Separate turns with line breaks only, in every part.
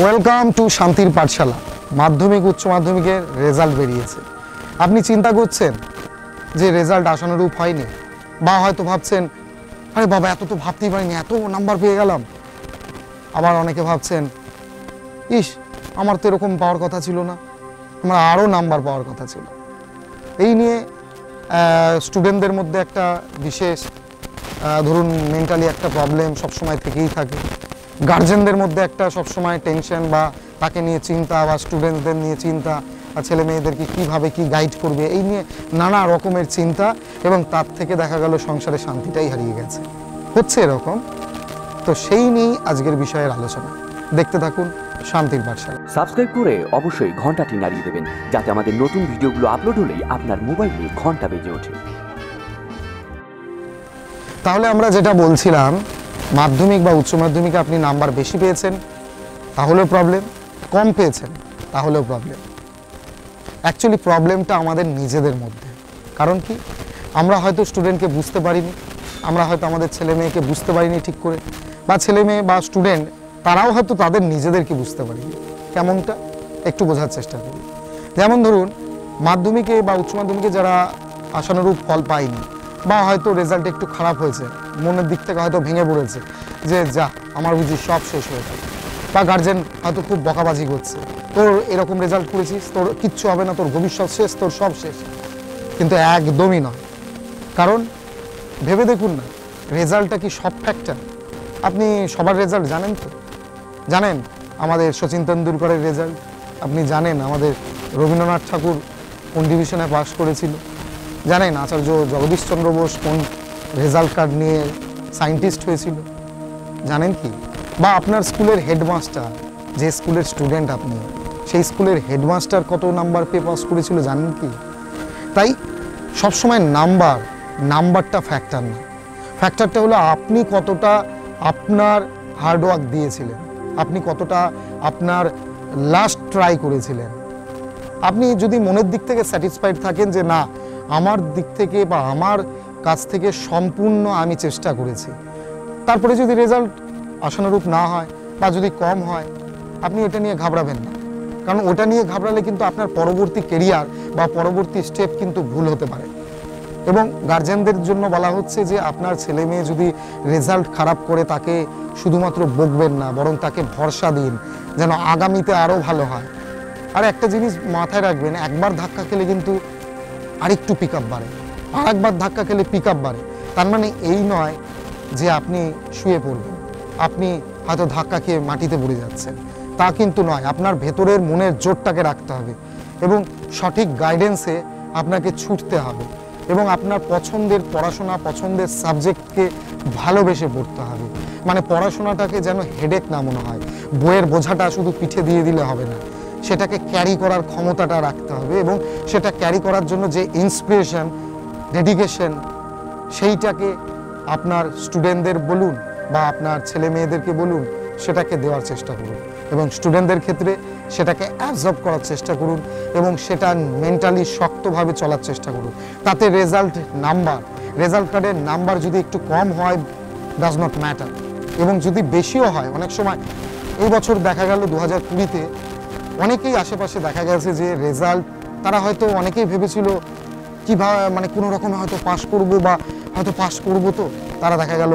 Welcome to শান্তির পাঠশালা। মাধ্যমিক উচ্চ মাধ্যমিকের রেজাল্ট বেরিয়েছে। আপনি চিন্তা করছেন যে রেজাল্ট আশানুরূপ হয়নি, বা হয়তো ভাবছেন আরে বাবা এত তো ভাবতেই পারিনি, এত নাম্বার পেয়ে গেলাম। আবার অনেকে ভাবছেন ইস আমার তো এরকম পাওয়ার কথা ছিল না, আমার আরও নাম্বার পাওয়ার কথা ছিল। এই নিয়ে স্টুডেন্টদের মধ্যে একটা বিশেষ ধরুন মেন্টালি একটা প্রবলেম সবসময় থেকেই থাকে। গার্জেনদের মধ্যে একটা সবসময় টেনশন বা তাকে নিয়ে চিন্তা, বা স্টুডেন্টসদের নিয়ে চিন্তা, বা ছেলে মেয়েদেরকে কীভাবে কী গাইড করবে, এই নিয়ে নানা রকমের চিন্তা, এবং তার থেকে দেখা গেল সংসারে শান্তিটাই হারিয়ে গেছে, হচ্ছে এরকম। তো সেই নিয়েই আজকের বিষয়ের আলোচনা। দেখতে থাকুন শান্তির পাঠশালা।
সাবস্ক্রাইব করে অবশ্যই ঘন্টাটি নাড়িয়ে দেবেন, যাতে আমাদের নতুন ভিডিওগুলো আপলোড হলেই আপনার মোবাইলে ঘন্টা বেজে ওঠে।
তাহলে আমরা যেটা বলছিলাম, মাধ্যমিক বা উচ্চ মাধ্যমিকে আপনি নাম্বার বেশি পেয়েছেন তাহলেও প্রবলেম, কম পেয়েছেন তাহলেও প্রবলেম। অ্যাকচুয়ালি প্রবলেমটা আমাদের নিজেদের মধ্যে। কারণ কি, আমরা হয়তো স্টুডেন্টকে বুঝতে পারিনি, আমরা হয়তো আমাদের ছেলে মেয়েকে বুঝতে পারিনি ঠিক করে, বা ছেলে মেয়ে বা স্টুডেন্ট তারাও হয়তো তাদের নিজেদেরকে বুঝতে পারিনি। কেমনটা একটু বোঝার চেষ্টা করি। যেমন ধরুন মাধ্যমিকে বা উচ্চ মাধ্যমিকে যারা আশানুরূপ ফল পায়নি, বা হয়তো রেজাল্ট একটু খারাপ হয়েছে, মনের দিক থেকে হয়তো ভেঙে পড়েছে যে যা আমার বুঝি সব শেষ হয়ে গেল, বা গার্জেন হয়তো খুব বকাবাজি করছে, তোর এরকম রেজাল্ট করেছিস, তোর কিচ্ছু হবে না, তোর ভবিষ্যৎ শেষ, তোর সব শেষ। কিন্তু একদমই নয়। কারণ ভেবে দেখুন না, রেজাল্টটা কি সব ফ্যাক্টর? আপনি সবার রেজাল্ট জানেন তো? জানেন আমাদের শচীন তেন্ডুলকরের রেজাল্ট, আপনি জানেন আমাদের রবীন্দ্রনাথ ঠাকুর কোন ডিভিশনে পাস করেছিল, জানেন আচার্য জগদীশচন্দ্র বোস কোন রেজাল্ট কার্ড নিয়ে সায়েন্টিস্ট হয়েছিল, জানেন কি? বা আপনার স্কুলের হেডমাস্টার, যে স্কুলের স্টুডেন্ট আপনি, সেই স্কুলের হেডমাস্টার কত নাম্বার পেয়ে পাস করেছিল জানেন কি? তাই সবসময় নাম্বারটা ফ্যাক্টর না। ফ্যাক্টরটা হলো আপনি কতটা আপনার হার্ডওয়ার্ক দিয়েছিলেন, আপনি কতটা আপনার লাস্ট ট্রাই করেছিলেন। আপনি যদি মনের দিক থেকে স্যাটিসফাইড থাকেন যে না আমার দিক থেকে বা আমার কাছ থেকে সম্পূর্ণ আমি চেষ্টা করেছি, তারপরে যদি রেজাল্ট আশানুরূপ না হয় বা যদি কম হয়, আপনি এটা নিয়ে ঘাবড়াবেন না। কারণ ওটা নিয়ে ঘাবড়ালে কিন্তু আপনার পরবর্তী কেরিয়ার বা পরবর্তী স্টেপ কিন্তু ভুল হতে পারে। এবং গার্জেনদের জন্য বলা হচ্ছে যে আপনার ছেলে মেয়ে যদি রেজাল্ট খারাপ করে তাকে শুধুমাত্র বকবেন না, বরং তাকে ভরসা দিন যেন আগামীতে আরও ভালো হয়। আর একটা জিনিস মাথায় রাখবেন, একবার ধাক্কা খেলে কিন্তু আরেকটু পিক আপ বাড়ে, আর একবার ধাক্কা খেলে পিক আপ বাড়ে। তার মানে এই নয় যে আপনি শুয়ে পড়বেন, আপনি হয়তো ধাক্কা খেয়ে মাটিতে পড়ে যাচ্ছেন, তা কিন্তু নয়। আপনার ভেতরের মনের জোরটাকে রাখতে হবে এবং সঠিক গাইডেন্সে আপনাকে ছুটতে হবে, এবং আপনার পছন্দের পড়াশোনা, পছন্দের সাবজেক্টকে ভালোবেসে পড়তে হবে। মানে পড়াশোনাটাকে যেন হেডেক না মনে হয়, বইয়ের বোঝাটা শুধু পিঠে দিয়ে দিলে হবে না, সেটাকে ক্যারি করার ক্ষমতাটা রাখতে হবে, এবং সেটা ক্যারি করার জন্য যে ইন্সপিরেশন, ডেডিকেশন, সেইটাকে আপনার স্টুডেন্টদের বলুন বা আপনার ছেলে মেয়েদেরকে বলুন, সেটাকে দেওয়ার চেষ্টা করুন, এবং স্টুডেন্টদের ক্ষেত্রে সেটাকে অ্যাবজর্ব করার চেষ্টা করুন, এবং সেটা মেন্টালি শক্তভাবে চলার চেষ্টা করুন। তাতে রেজাল্ট কার্ডের নাম্বার যদি একটু কম হয় ডাজ নট ম্যাটার, এবং যদি বেশিও হয়, অনেক সময় এই বছর দেখা গেল 2020-তে অনেকেই আশেপাশে দেখা গেছে যে রেজাল্ট তারা হয়তো অনেকেই ভেবেছিল কীভাবে মানে কোনো রকমে হয়তো পাস করবো বা হয়তো পাস করবো, তো তারা দেখা গেল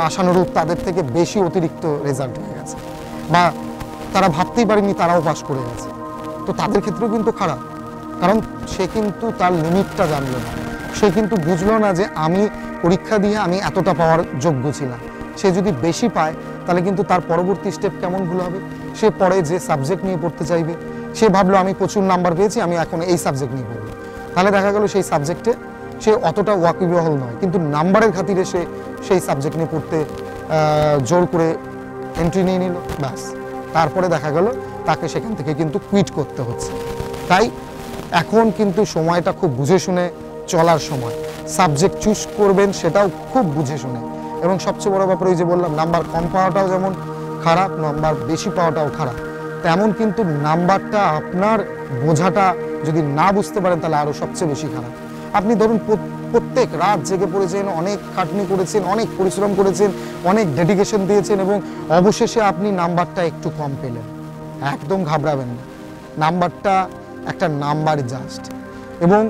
আশানুরূপ তাদের থেকে বেশি অতিরিক্ত রেজাল্ট হয়ে গেছে, বা তারা ভাবতেই পারেনি তারাও পাস করে গেছে। তো তাদের ক্ষেত্রেও কিন্তু খারাপ, কারণ সে কিন্তু তার লিমিটটা জানলো না, সে কিন্তু বুঝলো না যে আমি পরীক্ষা দিয়ে আমি এতটা পাওয়ার যোগ্য ছিলাম। সে যদি বেশি পায় তাহলে কিন্তু তার পরবর্তী স্টেপ কেমন ভুল হবে, সে পরে যে সাবজেক্ট নিয়ে পড়তে চাইবে, সে ভাবলো আমি প্রচুর নাম্বার পেয়েছি, আমি এখন এই সাবজেক্ট নিয়ে পড়বো, তাহলে দেখা গেল সেই সাবজেক্টে সে অতটা ওয়াকিবহল নয়, কিন্তু নাম্বারের খাতিরে সে সেই সাবজেক্ট নিয়ে পড়তে জোর করে এন্ট্রি নিয়ে নিল, ব্যাস তারপরে দেখা গেল তাকে সেখান থেকে কিন্তু কুইট করতে হচ্ছে। তাই এখন কিন্তু সময়টা খুব বুঝে শুনে চলার সময়। সাবজেক্ট চুজ করবেন সেটাও খুব বুঝে শুনে, এবং সবচেয়ে বড় ব্যাপার ওই যে বললাম নাম্বার কম পাওয়াটাও যেমন খারাপ, নাম্বার বেশি পাওয়াটাও খারাপ, তেমন কিন্তু নাম্বারটা আপনার বোঝাটা যদি না বুঝতে পারেন তাহলে আরও সবচেয়ে বেশি খারাপ। আপনি ধরুন প্রত্যেক রাত জেগে পড়েছেন, অনেক খাটনি করেছেন, অনেক পরিশ্রম করেছেন, অনেক ডেডিকেশন দিয়েছেন এবং অবশেষে আপনি নাম্বারটা একটু কম পেলেন। একদম ঘাবড়াবেন না, নাম্বারটা একটা নাম্বার জাস্ট। এবং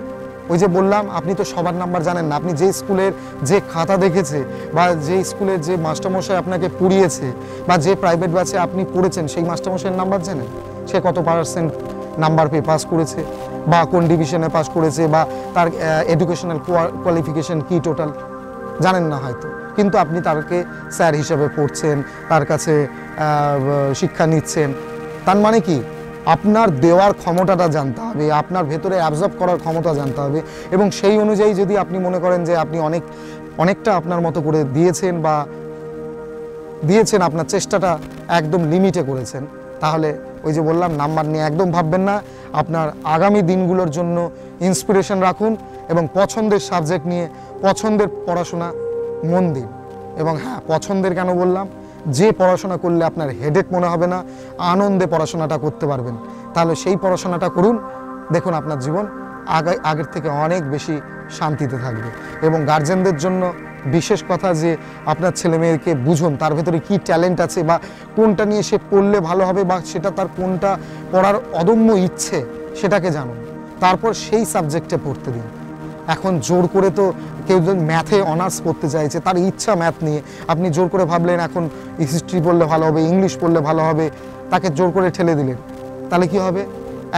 ওই যে বললাম, আপনি তো সবার নাম্বার জানেন না। আপনি যে স্কুলের যে খাতা দেখেছে বা যে স্কুলের যে মাস্টারমশাই আপনাকে পড়িয়েছে বা যে প্রাইভেট ব্যাচে আপনি পড়েছেন, সেই মাস্টারমশাইয়ের নাম্বার জানেন? সে কত পার্সেন্ট নাম্বার পেয়ে পাস করেছে বা কোন ডিভিশনে পাস করেছে বা তার এডুকেশনাল কোয়ালিফিকেশন কি টোটাল জানেন না হয়তো, কিন্তু আপনি তাকে স্যার হিসেবে পড়ছেন, তার কাছে শিক্ষা নিচ্ছেন। তার মানে কি, আপনার দেওয়ার ক্ষমতাটা জানতে হবে, আপনার ভেতরে অ্যাবজর্ব করার ক্ষমতা জানতে হবে এবং সেই অনুযায়ী যদি আপনি মনে করেন যে আপনি অনেকটা আপনার মতো করে দিয়েছেন বা আপনার চেষ্টাটা একদম লিমিটে করেছেন, তাহলে ওই যে বললাম, নাম্বার নিয়ে একদম ভাববেন না। আপনার আগামী দিনগুলোর জন্য ইন্সপিরেশন রাখুন এবং পছন্দের সাবজেক্ট নিয়ে পছন্দের পড়াশোনা মন দিন। এবং হ্যাঁ, পছন্দের কেন বললাম, যে পড়াশোনা করলে আপনার হেডেক মনে হবে না, আনন্দে পড়াশোনাটা করতে পারবেন, তাহলে সেই পড়াশোনাটা করুন। দেখুন আপনার জীবন আগের থেকে অনেক বেশি শান্তিতে থাকবে। এবং গার্জেনদের জন্য বিশেষ কথা যে আপনার ছেলে মেয়েকে বুঝুন তার ভেতরে কি ট্যালেন্ট আছে বা কোনটা নিয়ে সে পড়লে ভালো হবে বা সেটা তার কোনটা পড়ার অদম্য ইচ্ছে সেটাকে জানুন, তারপর সেই সাবজেক্টে পড়তে দিন। এখন জোর করে তো কেউ যদি ম্যাথে অনার্স পড়তে চাইছে, তার ইচ্ছা ম্যাথ নিয়ে, আপনি জোর করে ভাবলেন এখন হিস্ট্রি পড়লে ভালো হবে, ইংলিশ পড়লে ভালো হবে, তাকে জোর করে ঠেলে দিলেন, তাহলে কি হবে?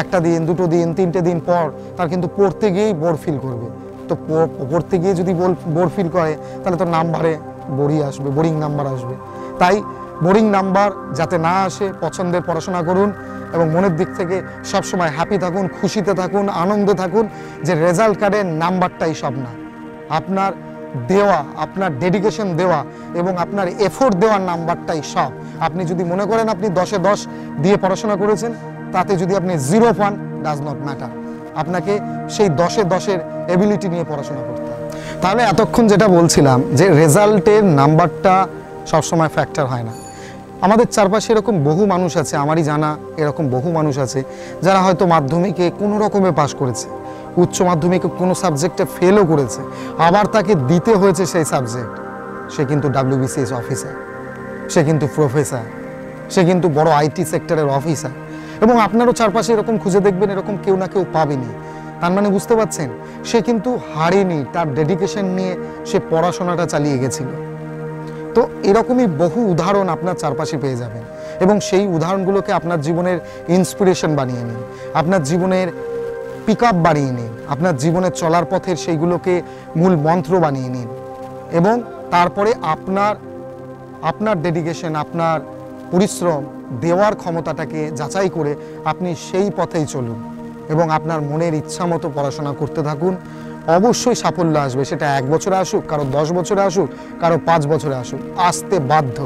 একটা দিন, দুটো দিন, তিনটে দিন পর তার কিন্তু পড়তে গিয়েই বোর ফিল করবে। তো পড়তে গিয়ে যদি বোর ফিল করে, তাহলে তো নাম্বারে বোরিং নাম্বার আসবে। তাই বোরিং নাম্বার যাতে না আসে, পছন্দের পড়াশোনা করুন এবং মনের দিক থেকে সবসময় হ্যাপি থাকুন, খুশিতে থাকুন, আনন্দে থাকুন যে রেজাল্ট কার্ডের নাম্বারটাই সব না, আপনার দেওয়া, আপনার ডেডিকেশন দেওয়া এবং আপনার এফোর্ট দেওয়ার নাম্বারটাই সব। আপনি যদি মনে করেন আপনি 10-এ 10 দিয়ে পড়াশোনা করেছেন, তাতে যদি আপনি 0 পান, ডাজ নট ম্যাটার, আপনাকে সেই 10-এ 10-এর এবিলিটি নিয়ে পড়াশোনা করতে হবে। তাহলে এতক্ষণ যেটা বলছিলাম যে রেজাল্টের নাম্বারটা সবসময় ফ্যাক্টর হয় না। আমাদের চারপাশে এরকম বহু মানুষ আছে, আমারই জানা এরকম বহু মানুষ আছে যারা হয়তো মাধ্যমিকে কোনো রকমে পাশ করেছে, উচ্চ মাধ্যমিকে কোনো সাবজেক্টে ফেলও করেছে, আবার তাকে দিতে হয়েছে সেই সাবজেক্ট। সে কিন্তু WBCS অফিসার, সে কিন্তু প্রফেসর, সে কিন্তু বড় IT সেক্টরের অফিসার। এবং আপনারও চারপাশে এরকম খুঁজে দেখবেন, এরকম কেউ না কেউ পাবেনি। তার মানে বুঝতে পারছেন, সে কিন্তু হারেনি, তার ডেডিকেশন নিয়ে সে পড়াশোনাটা চালিয়ে গেছিল। তো এরকমই বহু উদাহরণ আপনার চারপাশে পেয়ে যাবেন এবং সেই উদাহরণগুলোকে আপনার জীবনের ইন্সপিরেশন বানিয়ে নিন, আপনার জীবনের পিক আপ বানিয়ে নিন, আপনার জীবনের চলার পথের সেইগুলোকে মূল মন্ত্র বানিয়ে নিন এবং তারপরে আপনার ডেডিকেশন, আপনার পরিশ্রম দেওয়ার ক্ষমতাটাকে যাচাই করে আপনি সেই পথেই চলুন এবং আপনার মনের ইচ্ছা মতো পড়াশোনা করতে থাকুন। অবশ্যই সাফল্য আসবে, সেটা 1 বছরে আসুক, কারো 10 বছরে আসুক, কারো 5 বছরে আসুক, আসতে বাধ্য।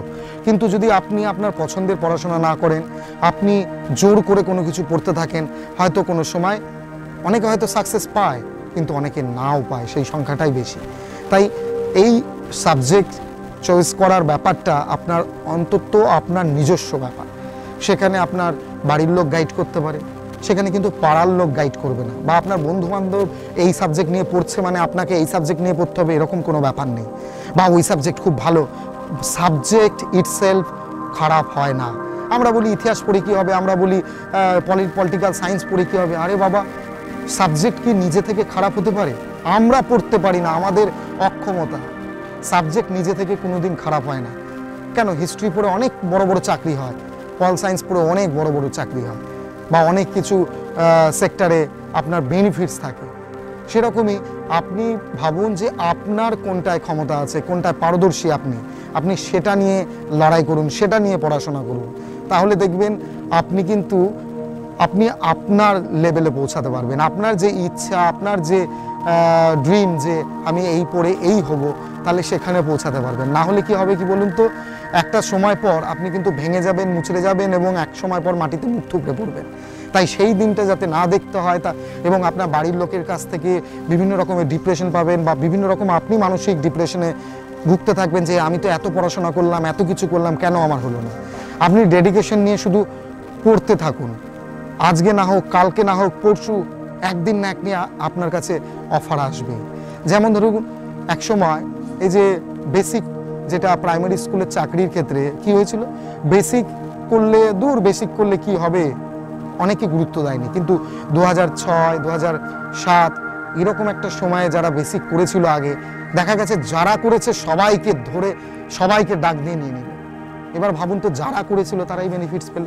কিন্তু যদি আপনি আপনার পছন্দের পড়াশোনা না করেন, আপনি জোর করে কোনো কিছু পড়তে থাকেন, হয়তো কোনো সময় অনেকে হয়তো সাকসেস পায়, কিন্তু অনেকে নাও পায়, সেই সংখ্যাটাই বেশি। তাই এই সাবজেক্ট চয়েস করার ব্যাপারটা আপনার অন্তত আপনার নিজস্ব ব্যাপার। সেখানে আপনার বাড়ির লোক গাইড করতে পারে, সেখানে কিন্তু পাড়ার লোক গাইড করবে না, বা আপনার বন্ধু বান্ধব এই সাবজেক্ট নিয়ে পড়ছে মানে আপনাকে এই সাবজেক্ট নিয়ে পড়তে হবে এরকম কোনো ব্যাপার নেই, বা ওই সাবজেক্ট খুব ভালো। সাবজেক্ট ইটসেলফ খারাপ হয় না। আমরা বলি ইতিহাস পড়ে কী হবে, আমরা বলি পলিটিক্যাল সায়েন্স পড়ে কী হবে। আরে বাবা, সাবজেক্ট কি নিজে থেকে খারাপ হতে পারে? আমরা পড়তে পারি না, আমাদের অক্ষমতা। সাবজেক্ট নিজে থেকে কোনোদিন খারাপ হয় না। কেন? হিস্ট্রি পড়ে অনেক বড় বড় চাকরি হয়, পল সায়েন্স পড়ে অনেক বড় বড় চাকরি হয়, বা অনেক কিছু সেক্টরে আপনার বেনিফিটস থাকে। সেরকমই আপনি ভাবুন যে আপনার কোনটায় ক্ষমতা আছে, কোনটায় পারদর্শী আপনি সেটা নিয়ে লড়াই করুন, সেটা নিয়ে পড়াশোনা করুন। তাহলে দেখবেন আপনি আপনার লেভেলে পৌঁছাতে পারবেন। আপনার যে ইচ্ছা, আপনার যে ড্রিম যে আমি এই পড়ে এই হব, তাহলে সেখানে পৌঁছাতে পারবেন। না হলে কি হবে কি বলুন তো, একটা সময় পর আপনি কিন্তু ভেঙে যাবেন, মুচড়ে যাবেন এবং এক সময় পর মাটিতে মুখ থুবড়ে পড়বেন। তাই সেই দিনটা যাতে না দেখতে হয় এবং আপনার বাড়ির লোকের কাছ থেকে বিভিন্ন রকমের ডিপ্রেশন পাবেন, বা বিভিন্ন রকম আপনি মানসিক ডিপ্রেশনে ভুগতে থাকবেন যে আমি তো এত পড়াশোনা করলাম, এত কিছু করলাম, কেন আমার হলো না। আপনি ডেডিকেশন নিয়ে শুধু পড়তে থাকুন, আজকে না হোক, কালকে না হোক, পরশু, একদিন না একদিন আপনার কাছে অফার আসবে। যেমন ধরুন এক সময় এই যে বেসিক যেটা প্রাইমারি স্কুলের চাকরির ক্ষেত্রে কি হয়েছিল, বেসিক করলে কি হবে অনেকে গুরুত্ব দেয়নি, কিন্তু 2006 2007 এরকম একটা সময়ে যারা বেসিক করেছিল আগে, দেখা গেছে যারা করেছে সবাইকে ধরে সবাইকে ডাক দিয়ে নিয়ে নিল। এবার ভাবুন তো, যারা করেছিল তারাই বেনিফিটস পেল,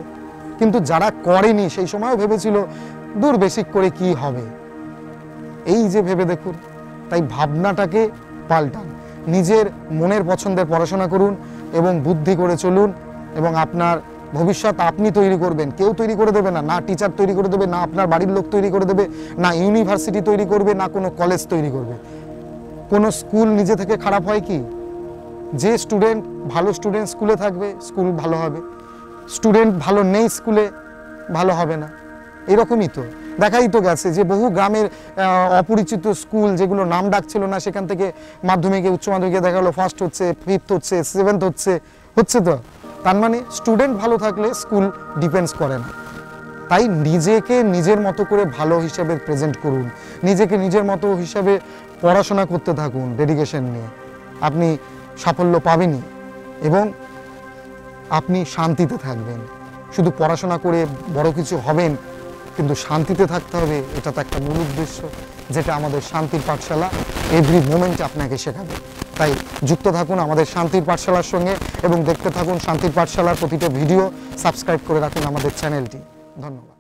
কিন্তু যারা করেনি সেই সময়ও ভেবেছিল বেসিক করে কি হবে। এই যে ভেবে দেখুন, তাই ভাবনাটাকে পাল্টান, নিজের মনের পছন্দের পড়াশোনা করুন এবং বুদ্ধি করে চলুন, এবং আপনার ভবিষ্যৎ আপনি তৈরি করবেন, কেউ তৈরি করে দেবে না। না টিচার তৈরি করে দেবে, না আপনার বাড়ির লোক তৈরি করে দেবে, না ইউনিভার্সিটি তৈরি করবে, না কোনো কলেজ তৈরি করবে। কোনো স্কুল নিজে থেকে খারাপ হয় কি? যে ভালো স্টুডেন্ট স্কুলে থাকবে, স্কুল ভালো হবে, স্টুডেন্ট ভালো নেই স্কুলে, ভালো হবে না। এরকমই তো দেখাই তো গেছে যে বহু গ্রামের অপরিচিত স্কুল যেগুলো নাম ডাক ছিল না, সেখান থেকে মাধ্যমিকে উচ্চ মাধ্যমিকে দেখা গেলো ফার্স্ট হচ্ছে, ফিফথ হচ্ছে, সেভেন্থ হচ্ছে তো। তার মানে স্টুডেন্ট ভালো থাকলে স্কুল ডিপেন্ডস করে না। তাই নিজেকে নিজের মতো করে ভালো হিসাবে প্রেজেন্ট করুন, নিজেকে নিজের মতো হিসাবে পড়াশোনা করতে থাকুন ডেডিকেশন নিয়ে, আপনি সাফল্য পাবেনই এবং আপনি শান্তিতে থাকবেন। শুধু পড়াশোনা করে বড় কিছু হবেন, কিন্তু শান্তিতে থাকতে হবে, এটা তো একটা মূল উদ্দেশ্য, যেটা আমাদের শান্তির পাঠশালা এভরি মোমেন্ট আপনাকে শেখাবে। তাই যুক্ত থাকুন আমাদের শান্তির পাঠশালার সঙ্গে এবং দেখতে থাকুন শান্তির পাঠশালার প্রতিটা ভিডিও, সাবস্ক্রাইব করে রাখুন আমাদের চ্যানেলটি। ধন্যবাদ।